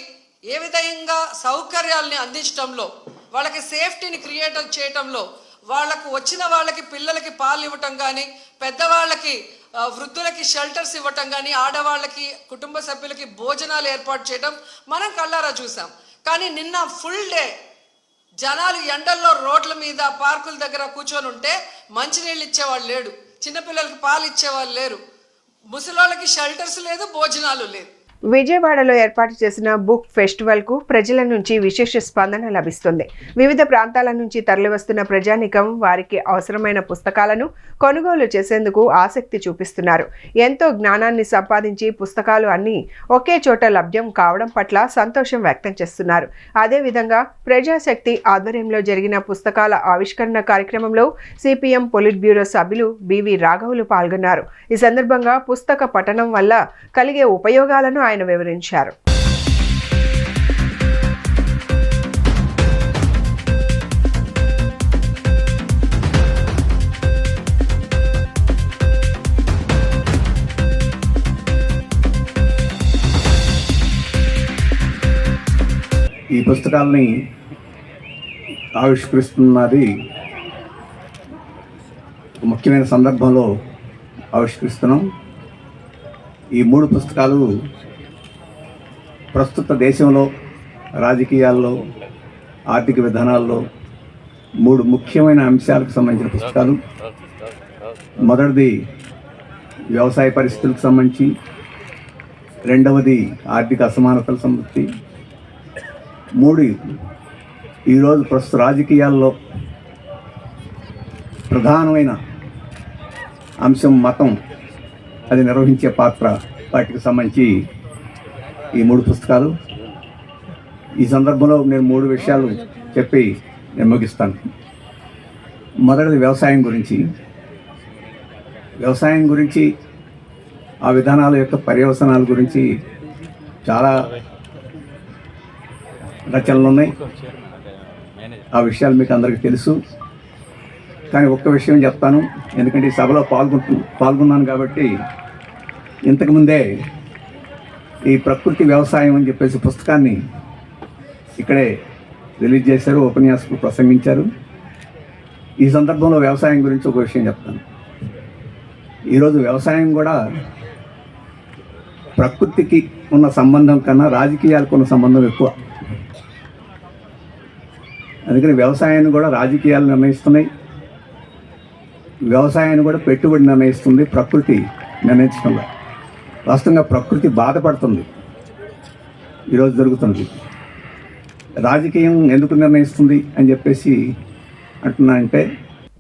Speaker 14: ఏ విధంగా సౌకర్యాలని అందించడంలో, వాళ్ళకి సేఫ్టీని క్రియేట్ చేయటంలో, వాళ్ళకు వచ్చిన వాళ్ళకి పిల్లలకి పాలు ఇవ్వటం కానీ, పెద్దవాళ్ళకి వృద్ధులకి షెల్టర్స్ ఇవ్వటం కానీ, ఆడవాళ్ళకి కుటుంబ సభ్యులకి భోజనాలు ఏర్పాటు చేయడం మనం కళ్ళారా చూసాం. కానీ నిన్న ఫుల్ డే జనాలు ఎండల్లో రోడ్ల మీద పార్కుల దగ్గర కూర్చొని ఉంటే మంచినీళ్ళు ఇచ్చేవాళ్ళు లేడు, చిన్నపిల్లలకి పాలు ఇచ్చేవాళ్ళు లేరు, ముసలోళ్ళకి షెల్టర్స్ లేదు, భోజనాలు లేదు.
Speaker 1: విజయవాడలో ఏర్పాటు చేసిన బుక్ ఫెస్టివల్కు ప్రజల నుంచి విశేష స్పందన లభిస్తుంది. వివిధ ప్రాంతాల నుంచి తరలివస్తున్న ప్రజానికం వారికి అవసరమైన పుస్తకాలను కొనుగోలు చేసేందుకు ఆసక్తి చూపిస్తున్నారు. ఎంతో జ్ఞానాన్ని సంపాదించి పుస్తకాలు అన్నీ ఒకే చోట లభ్యం కావడం పట్ల సంతోషం వ్యక్తం చేస్తున్నారు. అదేవిధంగా ప్రజాశక్తి ఆధ్వర్యంలో జరిగిన పుస్తకాల ఆవిష్కరణ కార్యక్రమంలో సిపిఎం పొలిట్ బ్యూరో సభ్యులు బివి రాఘవులు పాల్గొన్నారు. ఈ సందర్భంగా పుస్తక పఠనం వల్ల కలిగే ఉపయోగాలను ఆయన వివరించారు.
Speaker 10: ఈ పుస్తకాలని ఆవిష్కరిస్తున్నది ముఖ్యమైన సందర్భంలో ఆవిష్కరిస్తున్నాం. ఈ 3 పుస్తకాలు ప్రస్తుత దేశంలో రాజకీయాల్లో, ఆర్థిక విధానాల్లో 3 ముఖ్యమైన అంశాలకు సంబంధించిన పుస్తకాలు. మొదటిది వ్యవసాయ పరిస్థితులకు సంబంధించి, రెండవది ఆర్థిక అసమానతల సంబంధించి, 3 ఈరోజు ప్రస్తుత రాజకీయాల్లో ప్రధానమైన అంశం మతం, అది నిర్వహించే పాత్ర, వాటికి సంబంధించి ఈ 3 పుస్తకాలు. ఈ సందర్భంలో నేను 3 విషయాలు చెప్పి నేను ముగిస్తాను. మొదటిది వ్యవసాయం గురించి. వ్యవసాయం గురించి, ఆ విధానాల యొక్క పర్యవసనాల గురించి చాలా రచనలు ఉన్నాయి. ఆ విషయాలు మీకు అందరికీ తెలుసు. కానీ ఒక్క విషయం చెప్తాను, ఎందుకంటే ఈ సభలో పాల్గొన్నాను కాబట్టి. ఇంతకుముందే ఈ ప్రకృతి వ్యవసాయం అని చెప్పేసి పుస్తకాన్ని ఇక్కడే రిలీజ్ చేశారు, ఉపన్యాసకులు ప్రసంగించారు. ఈ సందర్భంలో వ్యవసాయం గురించి ఒక విషయం చెప్తాను. ఈరోజు వ్యవసాయం కూడా ప్రకృతికి ఉన్న సంబంధం కన్నా రాజకీయాలకు ఉన్న సంబంధం ఎక్కువ. అందుకని వ్యవసాయాన్ని కూడా రాజకీయాలు నిర్ణయిస్తున్నాయి, వ్యవసాయాన్ని కూడా పెట్టుబడి నిర్ణయిస్తుంది, ప్రకృతి నిర్ణయించడంలో. వాస్తవంగా ప్రకృతి బాధపడుతుంది ఈరోజు జరుగుతుంది. రాజకీయం ఎందుకు నిర్ణయిస్తుంది అని చెప్పేసి అంటున్నా అంటే,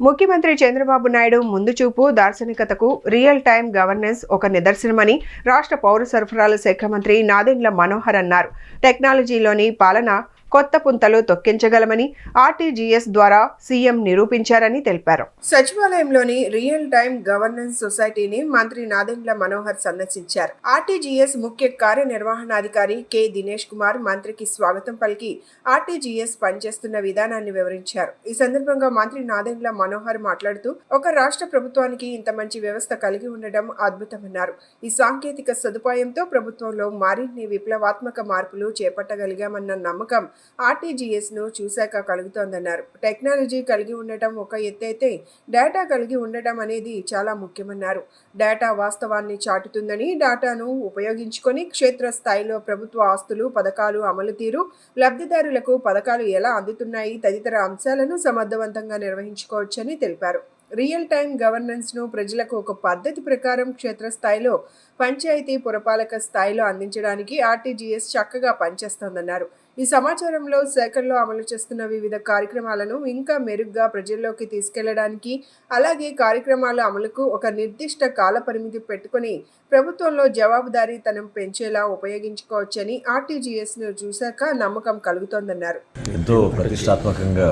Speaker 1: ముఖ్యమంత్రి చంద్రబాబు నాయుడు ముందు చూపు, దార్శనికతకు రియల్ టైమ్ గవర్నెన్స్ ఒక నిదర్శనమని రాష్ట్ర పౌర సరఫరాల శాఖ మంత్రి నాదెండ్ల మనోహర్ అన్నారు. టెక్నాలజీలోని పాలన కొత్త పుంతలు తొక్కించగలమని ఆర్టీజీఎస్ ద్వారా సీఎం నిరూపించారని తెలిపారు.
Speaker 2: సచివాలయంలోని రియల్ టైమ్ గవర్నెన్స్ సొసైటీని మంత్రి నాదెండ్ల మనోహర్ సందర్శించారు. ఆర్టీజీఎస్ ముఖ్య కార్యనిర్వహణాధికారి కె దినేష్ కుమార్ మంత్రికి స్వాగతం పలికి ఆర్టీజీఎస్ పనిచేస్తున్న విధానాన్ని వివరించారు. ఈ సందర్భంగా మంత్రి నాదెండ్ల మనోహర్ మాట్లాడుతూ, ఒక రాష్ట్ర ప్రభుత్వానికి ఇంత మంచి వ్యవస్థ కలిగి ఉండడం అద్భుతమన్నారు. ఈ సాంకేతిక సదుపాయంతో ప్రభుత్వంలో మరిన్ని విప్లవాత్మక మార్పులు చేపట్టగలిగామన్న నమ్మకం ఆర్టీజీఎస్ ను చూశాక కలుగుతోందన్నారు. టెక్నాలజీ కలిగి ఉండటం ఒక ఎత్తైతే డేటా కలిగి ఉండటం అనేది చాలా ముఖ్యమన్నారు. డేటా వాస్తవాన్ని చాటుతుందని, డేటాను ఉపయోగించుకొని క్షేత్రస్థాయిలో ప్రభుత్వ ఆస్తులు, పథకాలు అమలు తీరు, లబ్ధిదారులకు పథకాలు ఎలా అందుతున్నాయి తదితర అంశాలను సమర్థవంతంగా నిర్వహించుకోవచ్చని తెలిపారు. రియల్ టైమ్ గవర్నెన్స్ ను ప్రజలకు ఒక పద్ధతి ప్రకారం క్షేత్రస్థాయిలో, పంచాయతీ పురపాలక స్థాయిలో అందించడానికి ఆర్టీజీఎస్ చక్కగా పనిచేస్తోందన్నారు. ఈ సమాచారంలో శాఖల్లో అమలు చేస్తున్న వివిధ కార్యక్రమాలను ఇంకా మెరుగ్గా ప్రజల్లోకి తీసుకెళ్లడానికి, అలాగే కార్యక్రమాల అమలుకు ఒక నిర్దిష్ట కాల పరిమితి పెట్టుకుని ప్రభుత్వంలో జవాబుదారీతనం పెంచేలా ఉపయోగించుకోవచ్చని ఆర్టీజీఎస్ ను చూశాక నమ్మకం కలుగుతోందన్నారు.
Speaker 15: ఎంతో ప్రతిష్టాత్మకంగా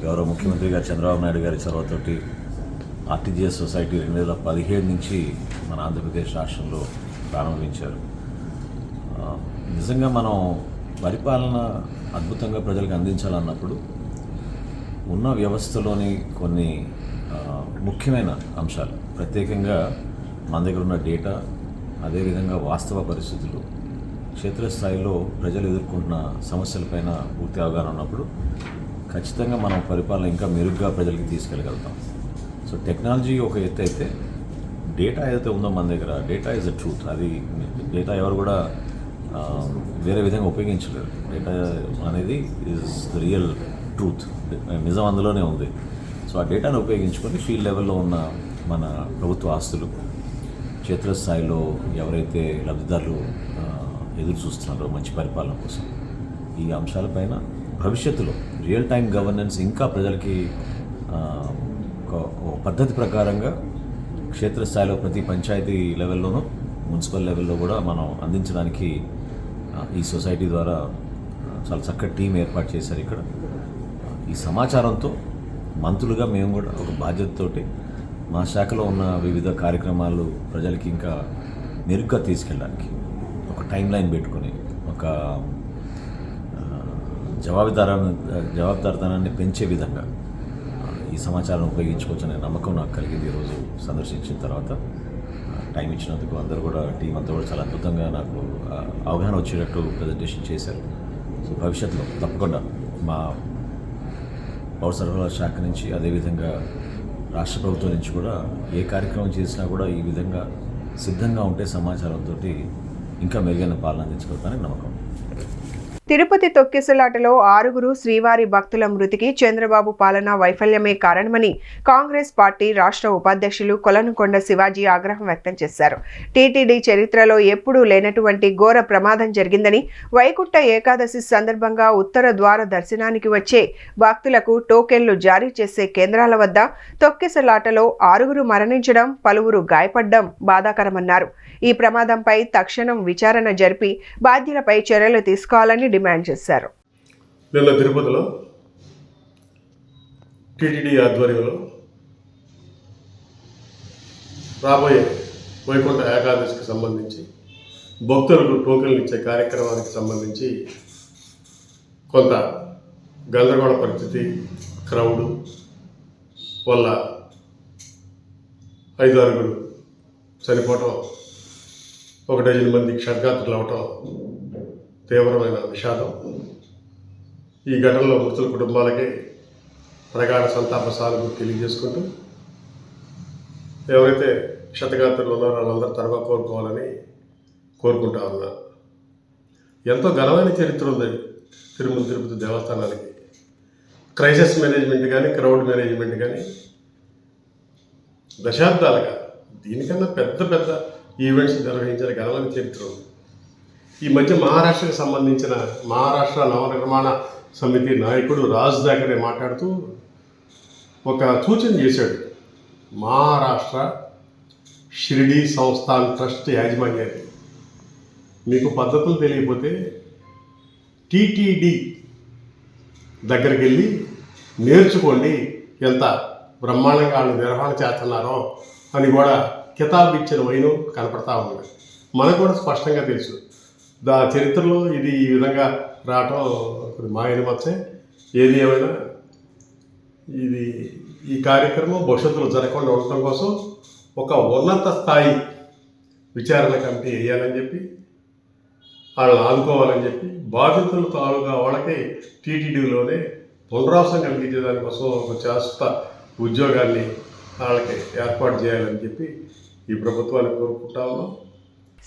Speaker 15: గౌరవ ముఖ్యమంత్రి గారు చంద్రబాబు నాయుడు గారి చొరవతోటి ఆర్టీజీఎస్ సొసైటీ 2017 నుంచి మన ఆంధ్రప్రదేశ్ రాష్ట్రంలో ప్రారంభించారు. నిజంగా మనం పరిపాలన అద్భుతంగా ప్రజలకు అందించాలన్నప్పుడు ఉన్న వ్యవస్థలోని కొన్ని ముఖ్యమైన అంశాలు, ప్రత్యేకంగా మన దగ్గర ఉన్న డేటా, అదేవిధంగా వాస్తవ పరిస్థితులు, క్షేత్రస్థాయిలో ప్రజలు ఎదుర్కొంటున్న సమస్యలపైన పూర్తి అవగాహన ఉన్నప్పుడు ఖచ్చితంగా మనం పరిపాలన ఇంకా మెరుగ్గా ప్రజలకి తీసుకెళ్ళగలుగుతాం. సో టెక్నాలజీ ఒక ఎత్తు అయితే, డేటా ఏదైతే ఉందో మన దగ్గర, డేటా ఈజ్ ద ట్రూత్. అది డేటా ఎవరు కూడా వేరే విధంగా ఉపయోగించలేరు. డేటా అనేది ఈజ్ ద రియల్ ట్రూత్, నిజం అందులోనే ఉంది. సో ఆ డేటాను ఉపయోగించుకొని ఫీల్డ్ లెవెల్లో ఉన్న మన ప్రభుత్వ ఆస్తులు, క్షేత్రస్థాయిలో ఎవరైతే లబ్ధిదారులు ఎదురు చూస్తున్నారో మంచి పరిపాలన కోసం, ఈ అంశాలపైన భవిష్యత్తులో రియల్ టైం గవర్నెన్స్ ఇంకా ప్రజలకి ఒక పద్ధతి ప్రకారంగా క్షేత్రస్థాయిలో ప్రతి పంచాయతీ లెవెల్లోనూ, మున్సిపల్ లెవెల్లో కూడా మనం అందించడానికి ఈ సొసైటీ ద్వారా చాలా చక్కటి టీం ఏర్పాటు చేశారు. ఇక్కడ ఈ సమాచారంతో మంత్రులుగా మేము కూడా ఒక బాధ్యతతోటి మా శాఖలో ఉన్న వివిధ కార్యక్రమాలు ప్రజలకి ఇంకా మెరుగ్గా తీసుకెళ్ళడానికి ఒక టైం లైన్ పెట్టుకొని, ఒక జవాబుదారితనాన్ని పెంచే విధంగా ఈ సమాచారం ఉపయోగించుకోవచ్చనే నమ్మకం నాకు కలిగింది ఈరోజు సందర్శించిన తర్వాత. టైం ఇచ్చినందుకు అందరూ కూడా, టీం అంతా కూడా చాలా అద్భుతంగా నాకు అవగాహన వచ్చేటట్టు ప్రజెంటేషన్ చేశారు. సో భవిష్యత్తులో తప్పకుండా మా పౌర సరఫరాల శాఖ నుంచి, అదేవిధంగా రాష్ట్ర ప్రభుత్వం నుంచి కూడా ఏ కార్యక్రమం చేసినా కూడా ఈ విధంగా సిద్ధంగా ఉంటే సమాచారంతో ఇంకా మెరుగైన పాలన అందించగలుగుతానని నమ్మకం.
Speaker 1: తిరుపతి తొక్కిసలాటలో 6 శ్రీవారి భక్తుల మృతికి చంద్రబాబు పాలనా వైఫల్యమే కారణమని కాంగ్రెస్ పార్టీ రాష్ట్ర ఉపాధ్యక్షులు కొలనుకొండ శివాజీ ఆగ్రహం వ్యక్తం చేశారు. టీటీడీ చరిత్రలో ఎప్పుడూ లేనటువంటి ఘోర ప్రమాదం జరిగిందని, వైకుంఠ ఏకాదశి సందర్భంగా ఉత్తర ద్వార దర్శనానికి వచ్చే భక్తులకు టోకెన్లు జారీ చేసే కేంద్రాల వద్ద తొక్కిసలాటలో 6 మరణించడం, పలువురు గాయపడడం బాధాకరమన్నారు. ఈ ప్రమాదంపై తక్షణం విచారణ జరిపి బాధ్యులపై చర్యలు తీసుకోవాలని డిమాండ్ చేశారు.
Speaker 3: నిన్న తిరుపతిలో టీటీడీ ఆధ్వర్యంలో రాబోయే వైకుంఠ ఏకాదశికి సంబంధించి భక్తులకు టోకెన్లు ఇచ్చే కార్యక్రమానికి సంబంధించి కొంత గందరగోళ పరిస్థితి, క్రౌడు వల్ల 5-6 చనిపోవటం, 1 డజన్ మంది క్షతగాత్రులు అవటం తీవ్రమైన విషాదం. ఈ ఘటనలో మృతుల కుటుంబాలకి ప్రగాఢ సంతాప సానుభూతి తెలియజేసుకుంటూ, ఎవరైతే క్షతగాత్రులు ఉన్నారో వాళ్ళందరూ త్వరగా కోరుకోవాలని కోరుకుంటా ఉన్నా. ఎంతో ఘనమైన చరిత్ర ఉంది తిరుమల తిరుపతి దేవస్థానానికి. క్రైసిస్ మేనేజ్మెంట్ కానీ, క్రౌడ్ మేనేజ్మెంట్ కానీ దశాబ్దాలుగా దీనికన్నా పెద్ద పెద్ద ఈవెంట్స్ నిర్వహించిన ఘనమైన చరిత్ర ఉంది. ఈ మధ్య మహారాష్ట్రకు సంబంధించిన మహారాష్ట్ర నవనిర్మాణ సమితి నాయకుడు రాజ్ థాకరే మాట్లాడుతూ ఒక సూచన చేశాడు. మహారాష్ట్ర షిరిడీ సంస్థాన్ ట్రస్ట్ యాజమాన్యాన్ని, మీకు పద్ధతులు తెలియకపోతే టీటీడీ దగ్గరికి వెళ్ళి నేర్చుకోండి, ఎంత బ్రహ్మాండంగా వాళ్ళు నిర్వహణ చేస్తున్నారో అని కూడా కితాబు ఇచ్చిన వైను కనపడతా ఉంది. మనకు కూడా స్పష్టంగా తెలుసు చరిత్రలో ఇది ఈ విధంగా రావటం మాయని వచ్చే. ఏది ఏమైనా ఈ కార్యక్రమం భవిష్యత్తులో జరగకుండా ఉండటం కోసం ఒక ఉన్నత స్థాయి విచారణ కమిటీ వేయాలని చెప్పి, వాళ్ళని ఆదుకోవాలని చెప్పి, బాధితులు తాలూకా వాళ్ళకి టీటీడీలోనే పునరావాసం కలిగించే దానికోసం ఒక శాశ్వత ఉద్యోగాన్ని వాళ్ళకి ఏర్పాటు చేయాలని చెప్పి ఈ ప్రభుత్వాన్ని కోరుకుంటా ఉన్నాం.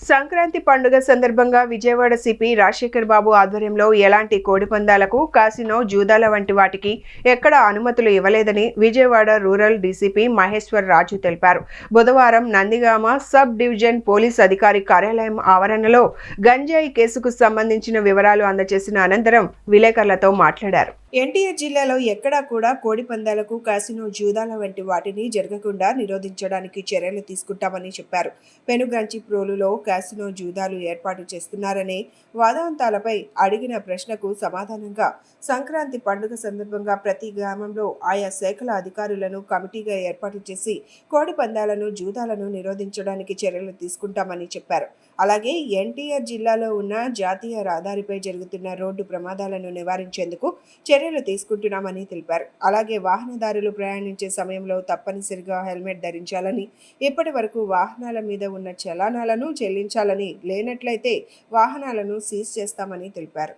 Speaker 1: సంక్రాంతి పండుగ సందర్భంగా విజయవాడ సిపి రాజశేఖర్ బాబు ఆధ్వర్యంలో ఎలాంటి కోడి పందాలకు, కాసినో, జూదాల వంటి వాటికి ఎక్కడ అనుమతులు ఇవ్వలేదని విజయవాడ రూరల్ డీసీపీ మహేశ్వర్ రాజు తెలిపారు. బుధవారం నందిగామ సబ్ డివిజన్ పోలీస్ అధికారి కార్యాలయం ఆవరణలో గంజాయి కేసుకు సంబంధించిన వివరాలు అందజేసిన అనంతరం విలేకరులతో మాట్లాడారు.
Speaker 2: ఎన్టీఆర్ జిల్లాలో ఎక్కడా కూడా కోడి పందాలకు, కాసినో, జూదాల వంటి వాటిని జరగకుండా నిరోధించడానికి చర్యలు తీసుకుంటామని చెప్పారు. పెనుగంచి ప్రోలులో కాసినో, జూదాలు ఏర్పాటు చేస్తున్నారనే వాదాంతాలపై అడిగిన ప్రశ్నకు సమాధానంగా సంక్రాంతి పండుగ సందర్భంగా ప్రతి గ్రామంలో ఆయా శాఖల అధికారులను కమిటీగా ఏర్పాటు చేసి కోడి పందాలను, జూదాలను నిరోధించడానికి చర్యలు తీసుకుంటామని చెప్పారు. అలాగే ఎన్టీఆర్ జిల్లాలో ఉన్న జాతీయ రహదారిపై జరుగుతున్న రోడ్డు ప్రమాదాలను నివారించేందుకు చర్యలు తీసుకుంటున్నామని తెలిపారు. అలాగే వాహనదారులు ప్రయాణించే సమయంలో తప్పనిసరిగా హెల్మెట్ ధరించాలని, ఇప్పటి వరకు వాహనాల మీద ఉన్న చలానాలను చెల్లించాలని, లేనట్లయితే వాహనాలను సీజ్ చేస్తామని తెలిపారు.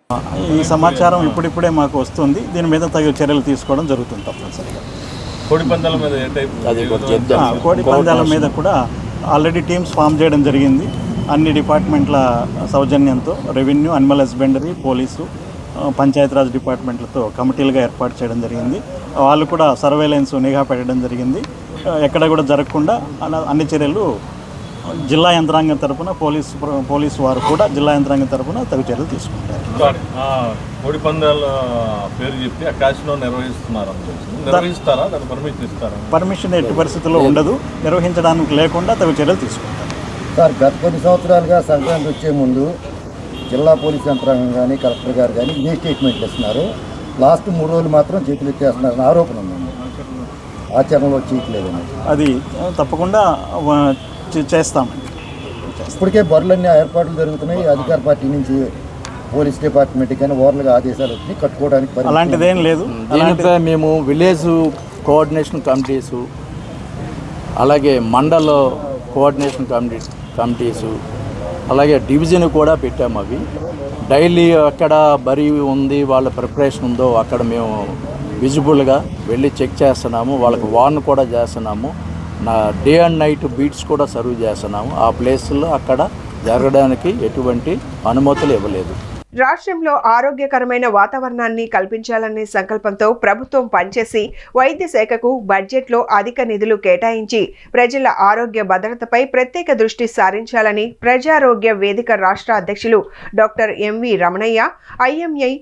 Speaker 16: ఈ సమాచారం ఇప్పుడిప్పుడే మాకు వస్తుంది. దీని మీద తగిన చర్యలు తీసుకోవడం జరుగుతుంది తప్పనిసరిగా.
Speaker 11: కోడి పందాల
Speaker 16: మీద కూడా ఆల్రెడీ టీమ్స్ ఫామ్ చేయడం జరిగింది. అన్ని డిపార్ట్మెంట్ల సౌజన్యంతో revenue, animal husbandry, police, Panchayati Raj డిపార్ట్మెంట్లతో కమిటీలుగా ఏర్పాటు చేయడం జరిగింది. వాళ్ళు కూడా సర్వేలెన్స్ నిఘా పెట్టడం జరిగింది. ఎక్కడ కూడా జరగకుండా అన్ని చర్యలు జిల్లా యంత్రాంగం తరఫున పోలీసు వారు కూడా జిల్లా యంత్రాంగం తరఫున తగు చర్యలు తీసుకుంటారు.
Speaker 11: కోడి పందాల పేరు చెప్పి ఆ క్యాసినో నిర్వహిస్తారా? దానికి పర్మిషన్ ఇస్తారా?
Speaker 16: పర్మిషన్ ఎట్టి పరిస్థితుల్లో ఉండదు. నిర్వహించడానికి లేకుండా తగు చర్యలు తీసుకుంటారు.
Speaker 17: సార్, గత కొన్ని సంవత్సరాలుగా సంక్రాంతి వచ్చే ముందు జిల్లా పోలీస్ యంత్రాంగం కానీ కలెక్టర్ గారు కానీ ఇదే స్టేట్మెంట్లు ఇస్తున్నారు. లాస్ట్ 3 రోజులు మాత్రం చేతులు ఎత్తేస్తున్నారని ఆరోపణ ఉందండి. ఆచరణలో చేయట్లేదని.
Speaker 16: అది తప్పకుండా చేస్తామండి.
Speaker 17: ఇప్పటికే బరులన్నీ ఏర్పాట్లు జరుగుతున్నాయి. అధికార పార్టీ నుంచి పోలీస్ డిపార్ట్మెంట్ కానీ ఓవర్లుగా ఆదేశాలు వచ్చినాయి కట్టుకోవడానికి.
Speaker 16: అలాంటిదేం లేదు.
Speaker 18: దీనిపై మేము విలేజ్ కోఆర్డినేషన్ కమిటీసు, అలాగే మండల కోఆర్డినేషన్ కమిటీసు, అలాగే డివిజన్ కూడా పెట్టాము. అవి డైలీ ఎక్కడ బరి ఉంది, వాళ్ళ ప్రిపరేషన్ ఉందో అక్కడ మేము విజిబుల్గా వెళ్ళి చెక్ చేస్తున్నాము. వాళ్ళకి వార్న్ కూడా చేస్తున్నాము. డే అండ్ నైట్ బీట్స్ కూడా సర్వ్ చేస్తున్నాము. ఆ ప్లేస్లో అక్కడ జరగడానికి ఎటువంటి అనుమతులు ఇవ్వలేదు.
Speaker 1: రాష్ట్రంలో ఆరోగ్యకరమైన వాతావరణాన్ని కల్పించాలనే సంకల్పంతో ప్రభుత్వం పనిచేసి వైద్య శాఖకు బడ్జెట్లో అధిక నిధులు కేటాయించి ప్రజల ఆరోగ్య భద్రతపై ప్రత్యేక దృష్టి సారించాలని ప్రజారోగ్య వేదిక రాష్ట్ర అధ్యక్షులు డాక్టర్ ఎంవి రమణయ్య, ఐఎంఐ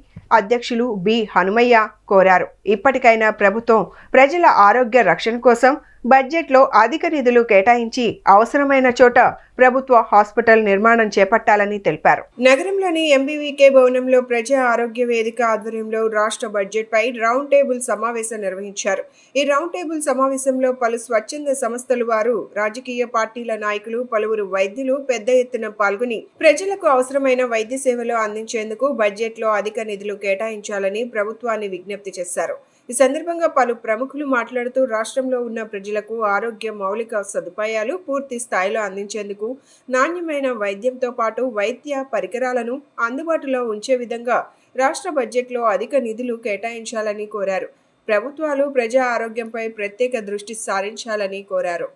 Speaker 1: అధ్యక్షులు బి హనుమయ్య కోరారు. ఇప్పటికైనా ప్రభుత్వం ప్రజల ఆరోగ్య రక్షణ కోసం బడ్జెట్లో అధిక నిధులు కేటాయించి అవసరమైన చోట ప్రభుత్వ హాస్పిటల్ నిర్మాణం చేపట్టాలని తెలిపారు. నగరంలోని ఎంబీవీకే భవనంలో ప్రజా ఆరోగ్య వేదిక ఆధ్వర్యంలో రాష్ట్ర బడ్జెట్ పై రౌండ్ టేబుల్ సమావేశం నిర్వహించారు. ఈ రౌండ్ టేబుల్ సమావేశంలో పలు స్వచ్ఛంద సంస్థల వారు, రాజకీయ పార్టీల నాయకులు, పలువురు వైద్యులు పెద్ద ఎత్తున పాల్గొని ప్రజలకు అవసరమైన వైద్య సేవలు అందించేందుకు బడ్జెట్లో అధిక నిధులు కేటాయించాలని ప్రభుత్వాన్ని విజ్ఞప్తి చేశారు. ఈ సందర్భంగా పలు ప్రముఖులు మాట్లాడుతూ రాష్ట్రంలో ఉన్న ప్రజలకు ఆరోగ్య మౌలిక సదుపాయాలు పూర్తి స్థాయిలో అందించేందుకు నాణ్యమైన వైద్యంతో పాటు వైద్య పరికరాలను అందుబాటులో ఉంచే విధంగా రాష్ట్ర బడ్జెట్లో అధిక నిధులు కేటాయించాలని కోరారు. ప్రభుత్వాలు ప్రజా ఆరోగ్యంపై ప్రత్యేక దృష్టి సారించాలని కోరారు.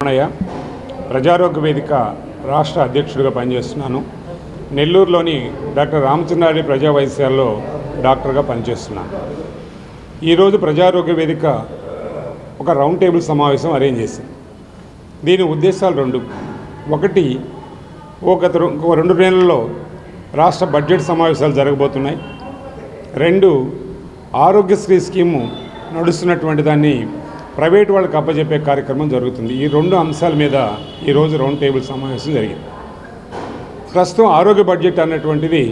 Speaker 19: ప్రజారోగ్య వేదిక రాష్ట్ర అధ్యక్షుడిగా పనిచేస్తున్నాను. నెల్లూరులోని డాక్టర్ రామచంద్రారెడ్డి ప్రజా వైద్యశాలలో డాక్టర్గా పనిచేస్తున్నాను. ఈరోజు ప్రజారోగ్య వేదిక ఒక రౌండ్ టేబుల్ సమావేశం అరేంజ్ చేసింది. దీని ఉద్దేశాలు 2. ఒకటి, గత 2 నెలల్లో రాష్ట్ర బడ్జెట్ సమావేశాలు జరగబోతున్నాయి. 2, ఆరోగ్యశ్రీ స్కీము నడుస్తున్నటువంటి దాన్ని ప్రైవేట్ వాళ్ళకి అప్పచెప్పే కార్యక్రమం జరుగుతుంది. ఈ 2 అంశాల మీద ఈరోజు రౌండ్ టేబుల్ సమావేశం జరిగింది. ప్రస్తుతం ఆరోగ్య బడ్జెట్ అన్నటువంటిది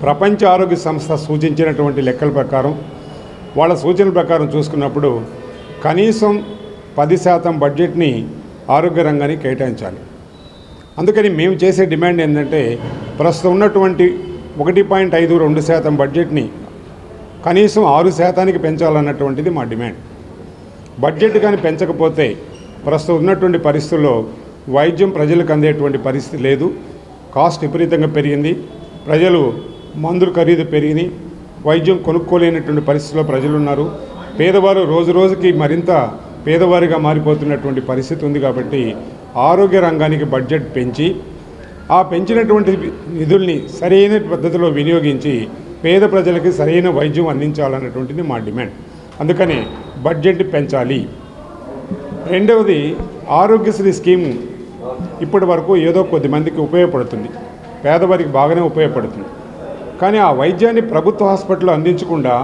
Speaker 19: ప్రపంచ ఆరోగ్య సంస్థ సూచించినటువంటి లెక్కల ప్రకారం, వాళ్ళ సూచనల ప్రకారం చూసుకున్నప్పుడు కనీసం 10% బడ్జెట్ని ఆరోగ్య రంగానికి కేటాయించాలి. అందుకని మేము చేసే డిమాండ్ ఏంటంటే ప్రస్తుతం ఉన్నటువంటి 1.52% బడ్జెట్ని కనీసం 6% పెంచాలన్నటువంటిది మా డిమాండ్. బడ్జెట్ కానీ పెంచకపోతే ప్రస్తుతం ఉన్నటువంటి పరిస్థితుల్లో వైద్యం ప్రజలకు అందేటువంటి పరిస్థితి లేదు. కాస్ట్ విపరీతంగా పెరిగింది. ప్రజలు మందులు ఖరీదు పెరిగినాయి. వైద్యం కొనుక్కోలేనటువంటి పరిస్థితిలో ప్రజలు ఉన్నారు. పేదవారు రోజు రోజుకి మరింత పేదవారిగా మారిపోతున్నటువంటి పరిస్థితి ఉంది. కాబట్టి ఆరోగ్య రంగానికి బడ్జెట్ పెంచి ఆ పెంచినటువంటి నిధుల్ని సరైన పద్ధతిలో వినియోగించి పేద ప్రజలకి సరైన వైద్యం అందించాలన్నటువంటిది మా డిమాండ్. అందుకని బడ్జెట్ పెంచాలి. 2వది, ఆరోగ్యశ్రీ స్కీము ఇప్పటి వరకు ఏదో కొద్ది మందికి ఉపయోగపడుతుంది, పేదవారికి బాగానే ఉపయోగపడుతుంది. కానీ ఆ వైద్యాన్ని ప్రభుత్వ హాస్పిటల్లో అందించకుండా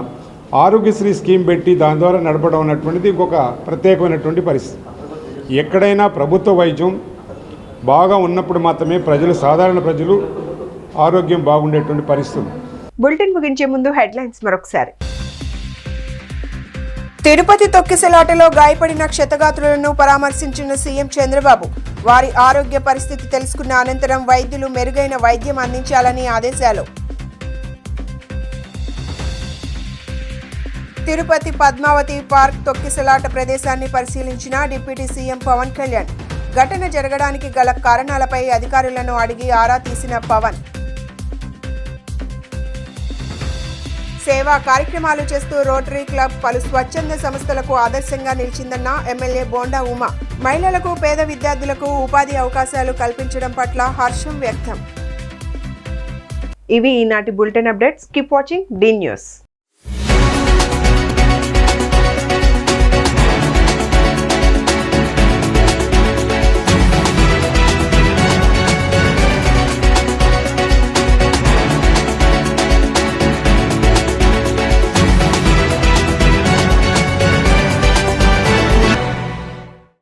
Speaker 19: ఆరోగ్యశ్రీ స్కీమ్ పెట్టి దాని ద్వారా నడపడం అన్నటువంటిది ఇంకొక ప్రత్యేకమైనటువంటి పరిస్థితి. ఎక్కడైనా ప్రభుత్వ వైద్యం బాగా ఉన్నప్పుడు మాత్రమే సాధారణ ప్రజలు ఆరోగ్యం బాగుండేటువంటి పరిస్థితి.
Speaker 1: బులెటిన్ ముగించే ముందు హెడ్లైన్స్ మరొకసారి.
Speaker 2: తిరుపతి తొక్కిసలాటలో గాయపడిన క్షతగాత్రులను పరామర్శించిన సీఎం చంద్రబాబు. వారి ఆరోగ్య పరిస్థితి తెలుసుకున్న అనంతరం వైద్యులు మెరుగైన వైద్యం అందించాలని ఆదేశాలు. తిరుపతి పద్మావతి పార్క్ తొక్కిసలాట ప్రదేశాన్ని పరిశీలించిన డిప్యూటీ సీఎం పవన్ కళ్యాణ్. ఘటన జరగడానికి గల కారణాలపై అధికారులను అడిగి ఆరా తీసిన పవన్. సేవా కార్యక్రమాలు చేస్తూ రోటరీ క్లబ్ పలు స్వచ్ఛంద సంస్థలకు ఆదర్శంగా నిలిచిందన్న ఎమ్మెల్యే బోండా ఉమ. మహిళలకు పేద విద్యార్థులకు ఉపాధి అవకాశాలు కల్పించడం పట్ల హర్షం వ్యక్తం.
Speaker 1: ఇవి ఈనాటి bulletin updates. Keep watching the news.